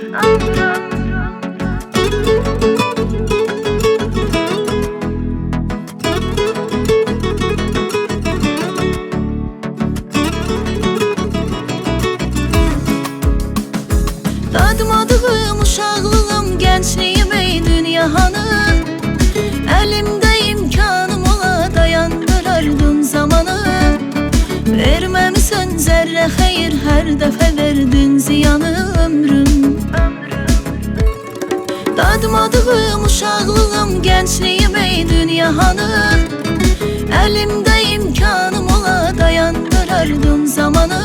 Dadmadığım uşaqlığım, gençliğim ey dünyanı. Elimde imkanım ola dayandırardım zamanı. Verməmisən zərrə xeyir, hər dəfə verdin ziyanı ömrüm. Dadmadığım uşaqlığım, gençliğim ey dünyanı. Elimde imkanım ola dayandırardım zamanı.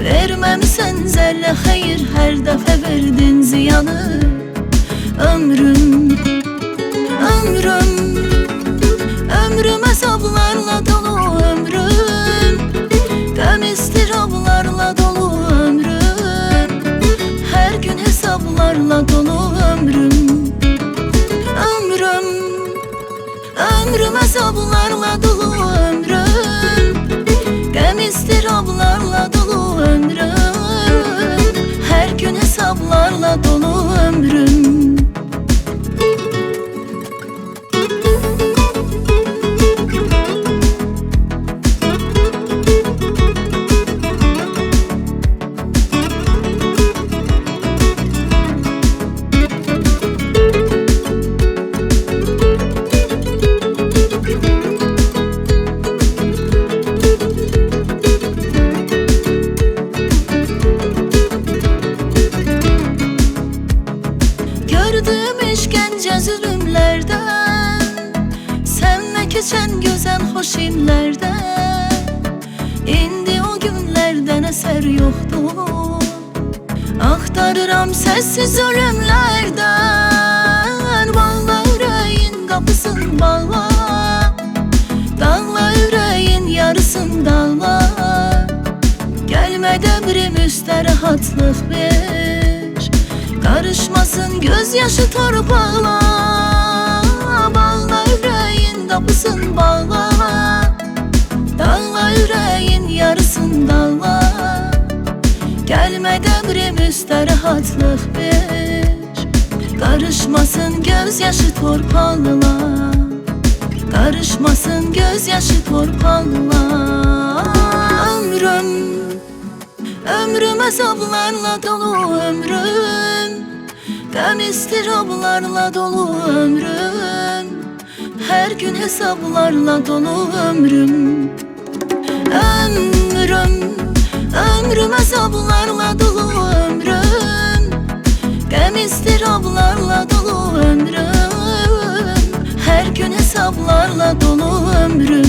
Verməmisən zərrə xeyir, hər dəfə verdin ziyanı ömrüm. Ömrüm, ömrüm əzablarla dolu ömrüm. Qəm istirablarla dolu ömrüm. Hər gün hesablarla dolu ömrüm. Ömrüm, ömrüm əzablarla dolu ömrüm. Qəm istirablarla dolu ömrüm. Hər gün hesablarla dolu ömrüm. Gördüm işkence zulümlerden, senle geçen güzel hoş illerden. İndi o günlerden eser yoktu. Aktarıram sessiz ölümlerden. Bağla yüreğin kapısın bağla. Dağla yüreğin yarısın dağla. Gelme devrim üstə rahatlık ver. Karışmasın gözyaşı torpağla. Bağla yüreğin kapısın bağla. Dağla yüreğin yarısın dağla. Gelme devrim üstə rahatlık ver. Karışmasın gözyaşı torpağla. Karışmasın gözyaşı torpağla. Ömrüm, ömrüm əzablarla dolu ömrüm. Qəm istirablarla dolu ömrüm. Hər gün hesablarla dolu ömrüm. Ömrüm, ömrüm əzablarla dolu ömrüm. Qəm istirablarla dolu ömrüm. Hər gün hesablarla dolu ömrüm.